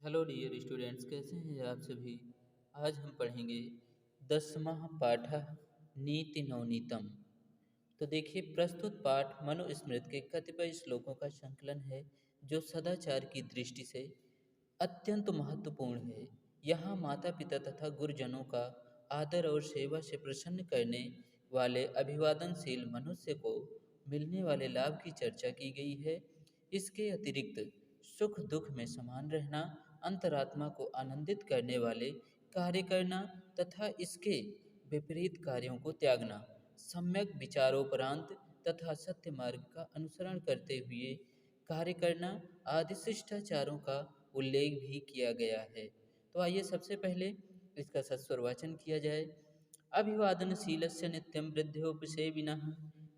Hello dear students, कैसे हैं आप सभी। आज हम पढ़ेंगे 10वां पाठ नीति नवनीतम। तो देखिए, प्रस्तुत पाठ मनुस्मृति के कतिपय श्लोकों का संकलन है जो सदाचार की दृष्टि से अत्यंत महत्वपूर्ण है। यहाँ माता पिता तथा गुरुजनों का आदर और सेवा से प्रसन्न करने वाले अभिवादनशील मनुष्य को मिलने वाले लाभ की चर्चा की गई है। इसके अतिरिक्त सुख दुख में समान रहना, अंतरात्मा को आनंदित करने वाले कार्य करना तथा इसके विपरीत कार्यों को त्यागना, सम्यक विचारोपरांत तथा सत्य मार्ग का अनुसरण करते हुए कार्य करना आदि शिष्टाचारों का उल्लेख भी किया गया है। तो आइए सबसे पहले इसका सस्वर वाचन किया जाए। अभिवादनशीलस्य नित्यं वृद्ध्योपसेविनः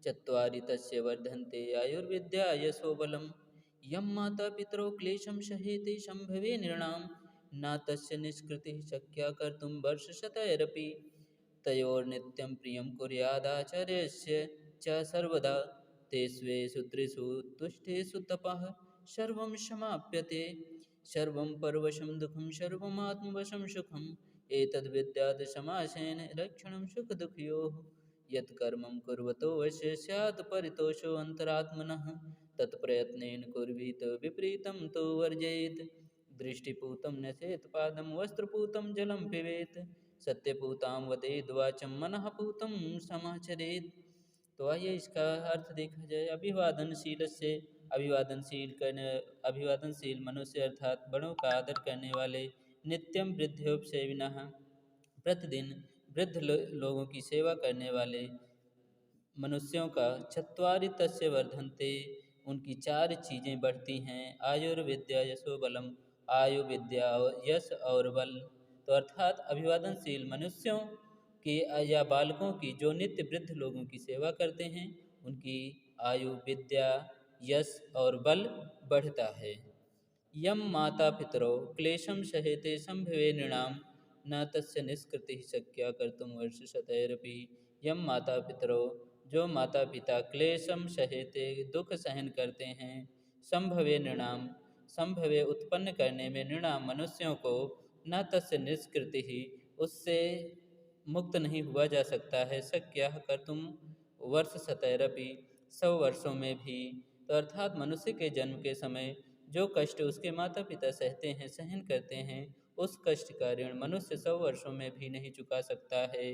चत्वारि तस्य वर्धन्ते आयुर्विद्या यशो बलम्। यं माता पितरौ क्लेशं सहेते संभवे नृणां न तस्य निष्कृतिः शक्या कर्तुं वर्षशतैरपि। तयोर्नित्यं प्रियं कुर्यादाचार्यस्य च सर्वदा ते स्वेषु त्रिषु तुष्टेषु तपः सर्वं समाप्यते। सर्वं परवशं दुःखं सर्वमात्मवशं सुखम् एतद्विद्यात् समासेन लक्षणं सुखदुःखयोः। यत् कर्मं कुर्वतो वश्य स्यात् परितोषो अन्तरात्मनः तत्प्रयत्नेन कुर्वीत विपरीतं तु वर्जयेत्। दृष्टिपूतं नसेत् पादं वस्त्रपूतं जलं पिबेत् सत्यपूतां वदेद् वाचं मनःपूतं समाचरेत्। तो आइए इसका अर्थ देखा जाए। अभिवादनशील से अभिवादनशील मनुष्य अर्थात बड़ों का आदर करने वाले, नित्यम वृद्धोपसेविनः प्रतिदिन लोगों की सेवा करने वाले मनुष्यों का, चत्वारि तस्य वर्धन्ते उनकी चार चीज़ें बढ़ती हैं, आयुर्विद्या यशो बलम आयु विद्या यश और बल। तो अर्थात अभिवादनशील मनुष्यों के या बालकों की जो नित्य वृद्ध लोगों की सेवा करते हैं उनकी आयु विद्या यश और बल बढ़ता है। यम माता पितरो क्लेशम सहेते संभवे नृणाम न तस्य निष्कृति शक्या कर्तुम वर्ष शतैरपि। यम माता पितरो जो माता पिता क्लेशम सहेते दुख सहन करते हैं, संभवे नृणाम संभवे उत्पन्न करने में नृणाम मनुष्यों को, न तस्य निष्कृति ही उससे मुक्त नहीं हुआ जा सकता है, शक्या कर तुम वर्ष शतैरपि 100 वर्षों में भी। तो अर्थात मनुष्य के जन्म के समय जो कष्ट उसके माता पिता सहते हैं सहन करते हैं, उस कष्ट का ऋण मनुष्य 100 वर्षों में भी नहीं चुका सकता है।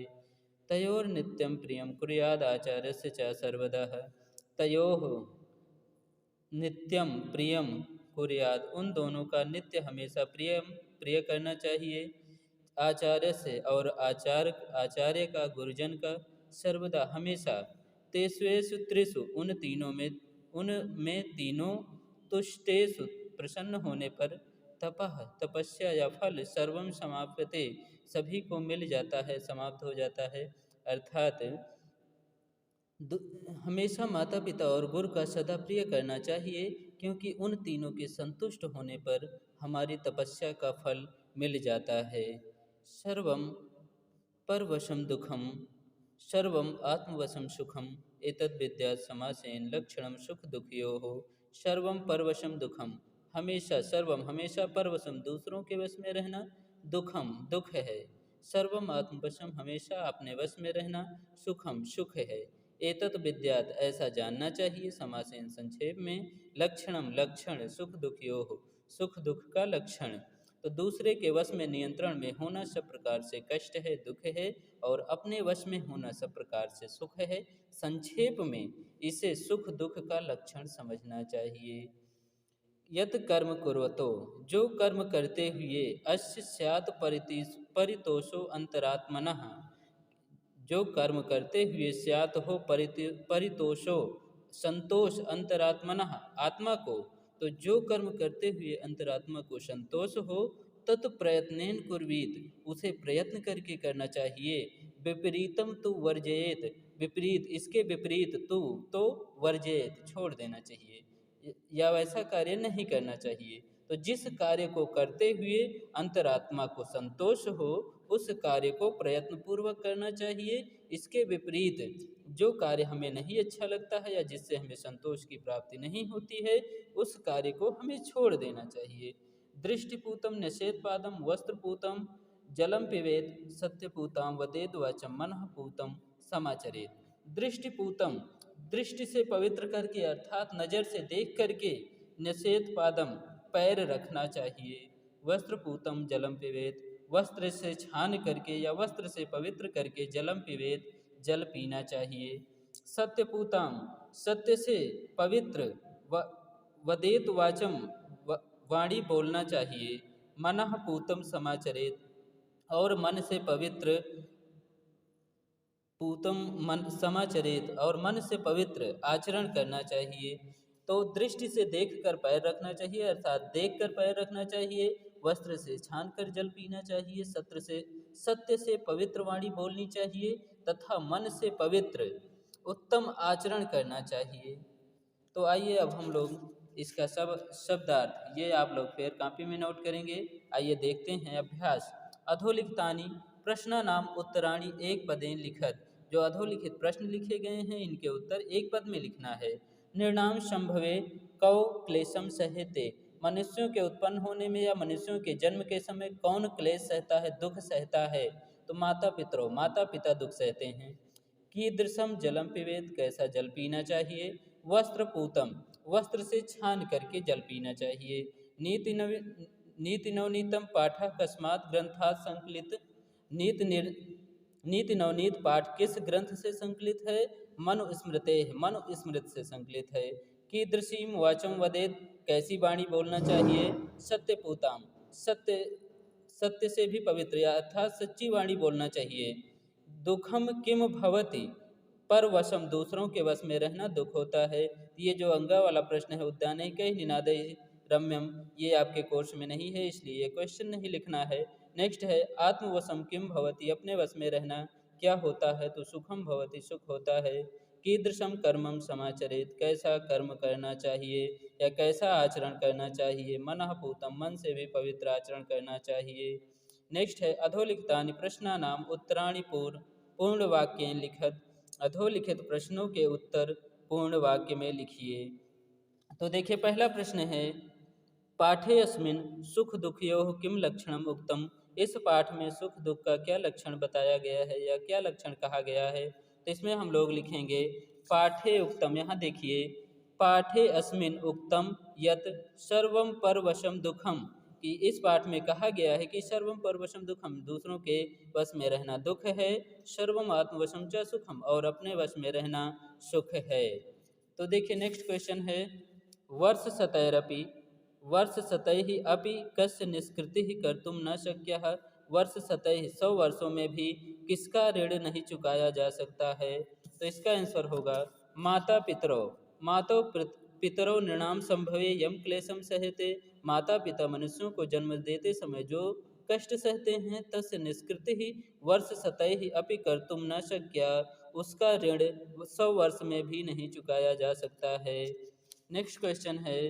तयोर नित्यम प्रियम कुर्याद आचार्यस्य च सर्वदः। तयोः नित्यम प्रियम कुर्याद उन दोनों का नित्य हमेशा प्रिय करना चाहिए। आचार्य से और आचार्य का, गुरुजन का, सर्वदा हमेशा। तेष्वेषु त्रिषु उनमें तीनों, तुष्टेषु प्रसन्न होने पर, तपः तपस्या या फल, सर्वम समाप्यते सभी को मिल जाता है, समाप्त हो जाता है। अर्थात हमेशा माता पिता और गुरु का सदा प्रिय करना चाहिए, क्योंकि उन तीनों के संतुष्ट होने पर हमारी तपस्या का फल मिल जाता है। सर्वम परवशम दुखम सर्वम आत्मवशम सुखम एतद् विद्या समासेन लक्षणम सुख दुखयोः। सर्वम परवशम दुखम हमेशा, सर्वम हमेशा, परवशम दूसरों के वश में रहना, दुखम दुख है, सर्वम आत्मवशम हमेशा अपने वश में रहना, सुखम सुख है। एतत् विद्यात ऐसा जानना चाहिए, समासेन संक्षेप में, लक्षणम लक्षण सुख दुखयोः सुख दुख का लक्षण। तो दूसरे के वश में नियंत्रण में होना सब प्रकार से कष्ट है, दुख है, और अपने वश में होना सब प्रकार से सुख है। संक्षेप में इसे सुख दुख का लक्षण समझना चाहिए। यत कर्म कुर्वतो जो कर्म करते हुए, अस्य स्यात् परितोषो अंतरात्मनः जो कर्म करते हुए स्यात् हो परितोषो संतोष अंतरात्मनः आत्मा को, तो जो कर्म करते हुए अंतरात्मा को संतोष हो, तत्प्रयत्नेन कुर्वीत उसे प्रयत्न करके करना चाहिए। विपरीतम तु वर्जयेत विपरीत इसके विपरीत तु तो वर्जयेत छोड़ देना चाहिए या वैसा कार्य नहीं करना चाहिए। तो जिस कार्य को करते हुए अंतरात्मा को संतोष हो, उस कार्य को प्रयत्न पूर्वक करना चाहिए। इसके विपरीत जो कार्य हमें नहीं अच्छा लगता है या जिससे हमें संतोष की प्राप्ति नहीं होती है, उस कार्य को हमें छोड़ देना चाहिए। दृष्टिपूतं निषेधपादं वस्त्रपूतं जलम पिबेत सत्यपूताम वदेद वाचम मनः पूतम समाचरेत। दृष्टिपूतम, दृष्टि से पवित्र करके अर्थात नज़र से देख करके, निषेध पादम पैर रखना चाहिए, वस्त्रपूतम जलम पिबेत वस्त्र से छान करके या वस्त्र से पवित्र करके, जलम पिबेत जल पीना चाहिए, सत्यपूताम सत्य से पवित्र, व वदेत वाचम वाणी बोलना चाहिए, मनः पूतम समाचरेत और मन से पवित्र, पूतम मन समाचरित और मन से पवित्र आचरण करना चाहिए। तो दृष्टि से देखकर पैर रखना चाहिए अर्थात देखकर पैर रखना चाहिए, वस्त्र से छान कर जल पीना चाहिए, सत्य से पवित्र वाणी बोलनी चाहिए तथा मन से पवित्र उत्तम आचरण करना चाहिए। तो आइए अब हम लोग इसका सब शब्दार्थ ये आप लोग फिर कॉपी में नोट करेंगे। आइए देखते हैं अभ्यास। अधोलिखितानि प्रश्नानाम उत्तराणि एक पदेन लिखत। जो अधोलिखित प्रश्न लिखे गए हैं इनके उत्तर एक पद में लिखना है। निर्णाम संभवे कौ क्लेशम सहते। मनुष्यों के उत्पन्न होने में या मनुष्यों के जन्म के समय कौन क्लेश सहता है, दुख सहता है? तो माता पितरों, माता पिता दुख सहते हैं। कीदृशम जलम पिबेत, कैसा जल पीना चाहिए? वस्त्र पूतम, वस्त्र से छान करके जल पीना चाहिए। नीति नवनीतम पाठ कस्मात् ग्रंथात् संकलित। नीति नवनीत पाठ किस ग्रंथ से संकलित है? मनुस्मृते, मनुस्मृत से संकलित है। कीदृशीम वाचम वदेत, कैसी वाणी बोलना चाहिए? सत्यपूताम, सत्य से भी पवित्र अर्थात सच्ची वाणी बोलना चाहिए। दुखम किम भवति, पर वशम, दूसरों के वश में रहना दुख होता है। ये जो अंगा वाला प्रश्न है, उद्यानिकै निनादे रम्यम, ये आपके कोर्स में नहीं है इसलिए ये क्वेश्चन नहीं लिखना है। नेक्स्ट है आत्मवशम किम भवति, अपने वश में रहना क्या होता है? तो सुखम भवति, सुख होता है। कीदृशम कर्मम समाचरित, कैसा कर्म करना चाहिए या कैसा आचरण करना चाहिए? मनः पूतम, मन से भी पवित्र आचरण करना चाहिए। नेक्स्ट है अधोलिखितानि प्रश्नानाम उत्तराणि पूर्ण वाक्य लिखत। अधोलिखित प्रश्नों के उत्तर पूर्ण वाक्य में लिखिए। तो देखिए पहला प्रश्न है पाठे अस्मिन सुख दुखयोः किम लक्षणम उक्तम। इस पाठ में सुख दुख का क्या लक्षण बताया गया है या क्या लक्षण कहा गया है? तो इसमें हम लोग लिखेंगे पाठे उक्तम। यहाँ देखिए पाठे अस्मिन उक्तम यत सर्वम परवशम दुखम, कि इस पाठ में कहा गया है कि सर्वम परवशम दुखम, दूसरों के वश में रहना दुख है। सर्वम आत्मवशम च सुखम, और अपने वश में रहना सुख है। तो देखिए नेक्स्ट क्वेश्चन है वर्ष सतैरपि, वर्ष सतैहि अपि कस्य निष्कृतिः कर्तुम न शक्यः। वर्ष सतैहि, 100 वर्षों में भी किसका ऋण नहीं चुकाया जा सकता है? तो इसका आंसर होगा माता पितरों। माता पितरों नृणाम संभवे यम क्लेशम सहते। माता पिता मनुष्यों को जन्म देते समय जो कष्ट सहते हैं, तस्य निष्कृति ही वर्ष सतैहि अपि कर्तुम न शक्या, उसका ऋण 100 वर्ष में भी नहीं चुकाया जा सकता है। नेक्स्ट क्वेश्चन है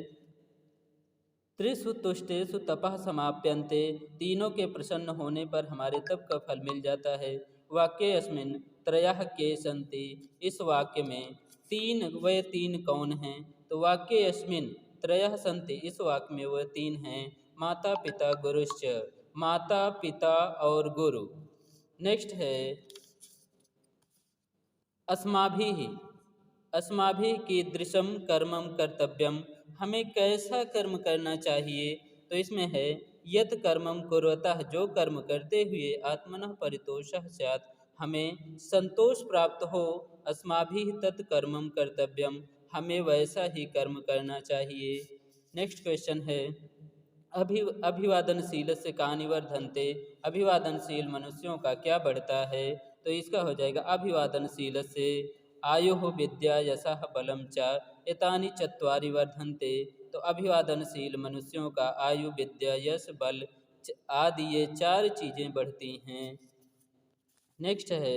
त्रिषु तुष्टेषु तपः समाप्यन्ते, तीनों के प्रसन्न होने पर हमारे तप का फल मिल जाता है। वाक्ये अस्मिन् त्रयः के सन्ति, इस वाक्य में तीन कौन हैं? तो वाक्ये अस्मिन् त्रयः सन्ति, इस वाक्य में वह 3 हैं। माता पिता गुरुश्च, माता पिता और गुरु। नेक्स्ट है अस्माभिः, अस्माभिः कीदृशम कर्मम कर्तव्यम, हमें कैसा कर्म करना चाहिए? तो इसमें है यत कर्मम कुर्वतः, जो कर्म करते हुए आत्मनः परितोषः स्यात्, हमें संतोष प्राप्त हो। अस्माभिः तत् कर्मम कर्तव्यम, हमें वैसा ही कर्म करना चाहिए। नेक्स्ट क्वेश्चन है अभिवादनशील से कानि वर्धन्ते, अभिवादनशील मनुष्यों का क्या बढ़ता है? तो इसका हो जाएगा अभिवादनशील से आयु विद्या यशः बलम च एतानि चत्वारि वर्धन्ते। तो अभिवादनशील मनुष्यों का आयु विद्या यश बल आदि ये 4 चीज़ें बढ़ती हैं। नेक्स्ट है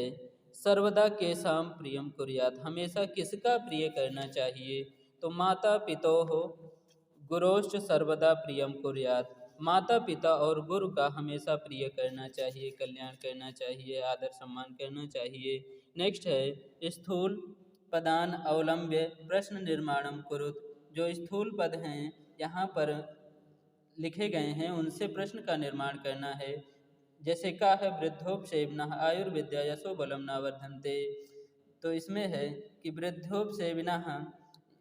सर्वदा केसाम प्रियम कुर्यात्, हमेशा किसका प्रिय करना चाहिए? तो माता पितोः गुरोश्च सर्वदा प्रियम कुर्यात्, माता पिता और गुरु का हमेशा प्रिय करना चाहिए, कल्याण करना चाहिए, आदर सम्मान करना चाहिए। नेक्स्ट है स्थूल पदान अवलंब्य प्रश्न निर्माणम कुरुत, जो स्थूल पद हैं यहाँ पर लिखे गए हैं उनसे प्रश्न का निर्माण करना है। जैसे का है वृद्धोपसेविनः आयुर्विद्या यशो बलम न वर्धन्ते। तो इसमें है कि वृद्धोपसेविनः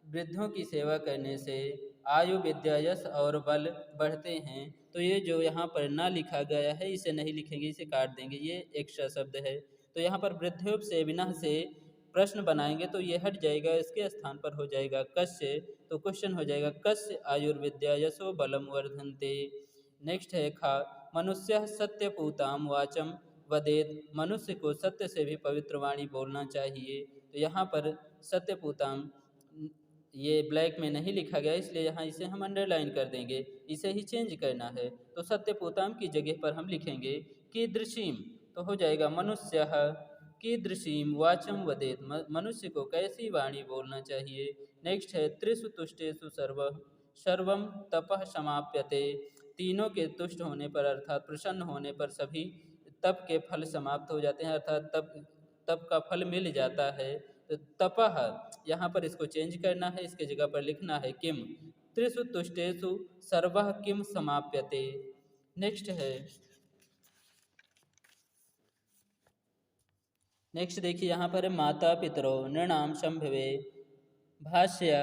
वृद्धों की सेवा करने से आयु विद्या यश और बल बढ़ते हैं। तो ये जो यहाँ पर ना लिखा गया है इसे नहीं लिखेंगे, इसे काट देंगे, ये एक्स्ट्रा शब्द है। तो यहाँ पर वृद्धोपसेविनः से प्रश्न बनाएंगे तो ये हट जाएगा, इसके स्थान पर हो जाएगा कस्य। तो क्वेश्चन हो जाएगा कस्य आयुर्विद्या यशो बलम वर्धन्ते। नेक्स्ट है खा मनुष्य सत्यपूताम वाचम वदेत। मनुष्य को सत्य से भी पवित्र वाणी बोलना चाहिए। तो यहाँ पर सत्यपूताम ये ब्लैक में नहीं लिखा गया, इसलिए यहाँ इसे हम अंडरलाइन कर देंगे, इसे ही चेंज करना है। तो सत्यपूताम की जगह पर हम लिखेंगे कीदृशीम। तो हो जाएगा मनुष्य कीदृशीम वाचम वदेत। मनुष्य को कैसी वाणी बोलना चाहिए। नेक्स्ट है त्रिषु तुष्टेषु सर्वम तपः समाप्यते। तीनों के तुष्ट होने पर अर्थात प्रसन्न होने पर सभी तप के फल समाप्त हो जाते हैं, अर्थात तप का फल मिल जाता है। तो तपः यहाँ पर इसको चेंज करना है, इसके जगह पर लिखना है किम त्रिषु तुष्टेषु सर्वः किम समाप्यते। नेक्स्ट है नेक्स्ट देखिए यहाँ पर माता पितरो नृणाम संभवे भाष्य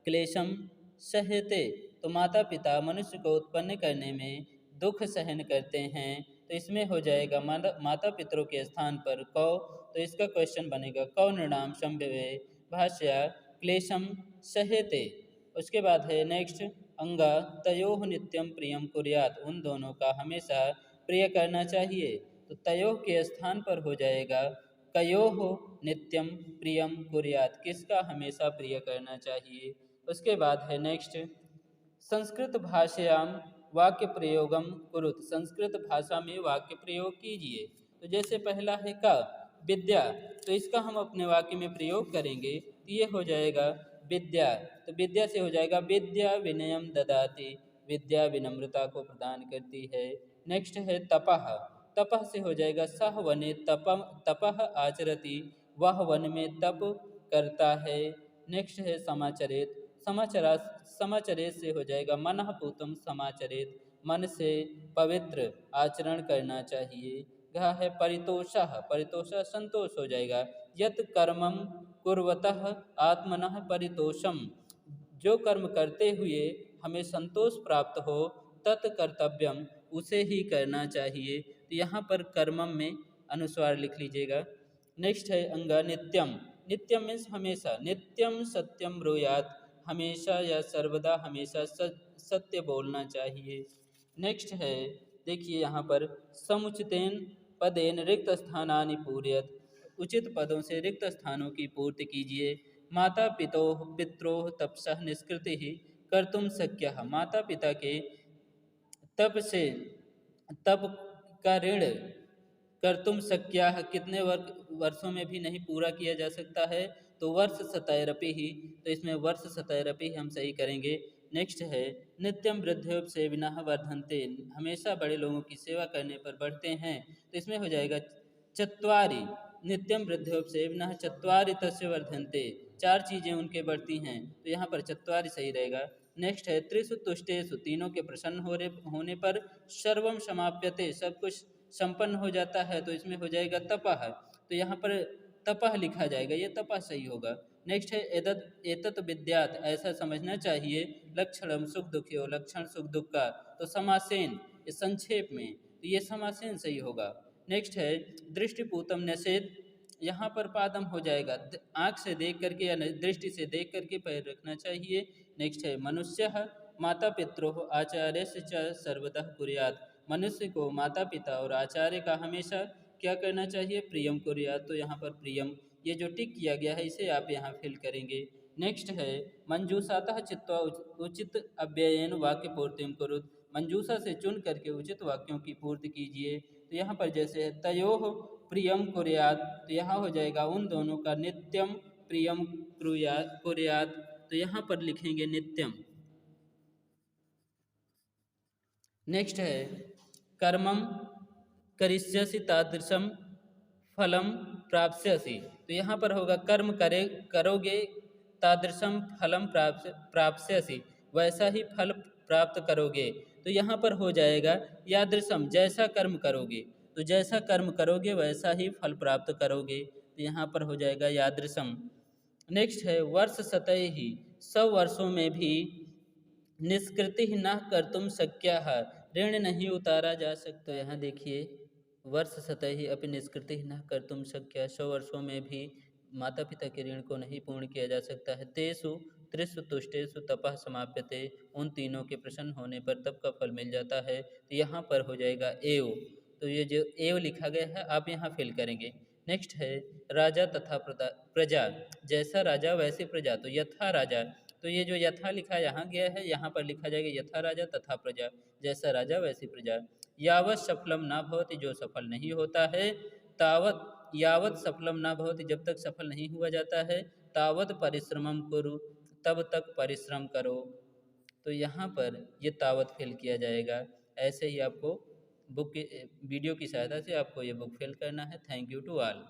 क्लेशम सहते। तो माता पिता मनुष्य को उत्पन्न करने में दुख सहन करते हैं। तो इसमें हो जाएगा माता पितरों के स्थान पर कौ। तो इसका क्वेश्चन बनेगा कौ नृणाम संभवे भाष्य क्लेशम सहते। उसके बाद है नेक्स्ट अंगा तयोः नित्यम प्रियम कुर्यात। उन दोनों का हमेशा प्रिय करना चाहिए। तो तयोः के स्थान पर हो जाएगा कयोः नित्यम प्रियम कुर्यात, किसका हमेशा प्रिय करना चाहिए। उसके बाद है नेक्स्ट संस्कृत भाषायाम वाक्य प्रयोगम कुरुत। संस्कृत भाषा में वाक्य प्रयोग कीजिए। तो जैसे पहला है का विद्या, तो इसका हम अपने वाक्य में प्रयोग करेंगे तो ये हो जाएगा विद्या। तो विद्या से हो जाएगा विद्या विनयम ददाति। विद्या विनम्रता को प्रदान करती है। नेक्स्ट है तपः। तपः से हो जाएगा सह वने तपः आचरति। वह वन में तप करता है। नेक्स्ट है समाचरित। समाचरित से हो जाएगा मनः पूतम समाचरित। मन से पवित्र आचरण करना चाहिए। घा है परितोषः। परितोषः संतोष हो जाएगा। यत कर्मम कुर्वतः आत्मनः परितोषम। जो कर्म करते हुए हमें संतोष प्राप्त हो तत्कर्तव्यम, उसे ही करना चाहिए। तो यहाँ पर कर्मम में अनुस्वार लिख लीजिएगा। नेक्स्ट है अंगा नित्यम। नित्यम मीन्स हमेशा। नित्यम सत्यम ब्रूयात। हमेशा या सर्वदा हमेशा सत्य बोलना चाहिए। नेक्स्ट है देखिए यहाँ पर समुचितेन पदेन रिक्त स्थानानि पूरयत। उचित पदों से रिक्त स्थानों की पूर्ति कीजिए। माता पित्रोः तपसः निष्कृति ही कर्तुम शक्यः। माता पिता के तप से तप का ऋण कर्तुम शक्यः कितने वर्षों में भी नहीं पूरा किया जा सकता है। तो वर्ष शतैरपि ही। तो इसमें वर्ष शतैरपि हम सही करेंगे। नेक्स्ट है नित्यम वृद्धोपसेविनः वर्धन्ते। हमेशा बड़े लोगों की सेवा करने पर बढ़ते हैं। तो इसमें हो जाएगा चत्वारि। नित्यम वृद्धोपसेविनः चत्वारि तस्य वर्धन्ते। चार चीज़ें उनके बढ़ती हैं, तो यहाँ पर चत्वारि सही रहेगा। नेक्स्ट है त्रिषु तुष्टेषु। तीनों के प्रसन्न होने पर सर्वम समाप्यते। सब कुछ संपन्न हो जाता है। तो इसमें हो जाएगा तपः। तो यहाँ पर तपः लिखा जाएगा, ये तपः सही होगा। नेक्स्ट है एतत् विद्यात। ऐसा समझना चाहिए। लक्षणम सुख दुखियो। लक्षण सुख दुख का। तो समासेन ये संक्षेप में, तो ये समासेन सही होगा। नेक्स्ट है दृष्टिपूतम नसेत। यहाँ पर पादम हो जाएगा। आँख से देख करके या दृष्टि से देख करके पैर रखना चाहिए। नेक्स्ट है मनुष्य माता पित्रोः आचार्यस्य च सर्वतः कुर्यात्। मनुष्य को माता पिता और आचार्य का हमेशा क्या करना चाहिए, प्रियम कुर्यात्। तो यहाँ पर प्रियम ये जो टिक किया गया है इसे आप यहाँ फिल करेंगे। नेक्स्ट है मंजूषातः चित्वा उचित अव्ययेन वाक्य पूर्तिम कुरुत। मंजूषा से चुन करके उचित वाक्यों की पूर्ति कीजिए। तो यहाँ पर जैसे है तयोः प्रियम कुर्यात्। तो यहाँ हो जाएगा उन दोनों का नित्यम प्रियम कुर्यात्। तो यहाँ पर लिखेंगे नित्यम। नेक्स्ट है कर्मम करिष्यसि तादृशम फलम प्राप्स्यसि। तो यहाँ पर होगा कर्म करोगे तादृशम फलम प्राप्स्यसि। वैसा ही फल प्राप्त करोगे। तो यहाँ पर हो जाएगा यादृशम, जैसा कर्म करोगे, तो जैसा कर्म करोगे वैसा ही फल प्राप्त करोगे, तो यहाँ पर हो जाएगा यादृशम। नेक्स्ट है वर्ष सतह ही, 100 वर्षों में भी निष्कृति न कर्तुम शक्या है, ऋण नहीं उतारा जा सकता। तो यहाँ देखिए वर्ष सतह ही अपनी निष्कृति न कर्तुम शक्या, 100 वर्षों में भी माता पिता के ऋण को नहीं पूर्ण किया जा सकता है। तेसु त्रिषु तुष्टेषु तपः समाप्यते, उन तीनों के प्रसन्न होने पर तप का फल मिल जाता है। तो यहाँ पर हो जाएगा एव, तो ये जो एव लिखा गया है आप यहाँ फिल करेंगे। नेक्स्ट है राजा तथा प्रजा, जैसा राजा वैसे प्रजा, तो यथा राजा, तो ये जो यथा लिखा यहाँ गया है यहाँ पर लिखा जाएगा यथा राजा तथा प्रजा, जैसा राजा वैसी प्रजा। यावत सफलम ना भवति, जो सफल नहीं होता है, तावत यावत सफलम ना भवति, जब तक सफल नहीं हुआ जाता है, तावत परिश्रमम कुरु, तब तक परिश्रम करो। तो यहाँ पर ये तावत फिल किया जाएगा। ऐसे ही आपको बुक वीडियो की सहायता से आपको ये बुक फिल करना है। Thank you to all.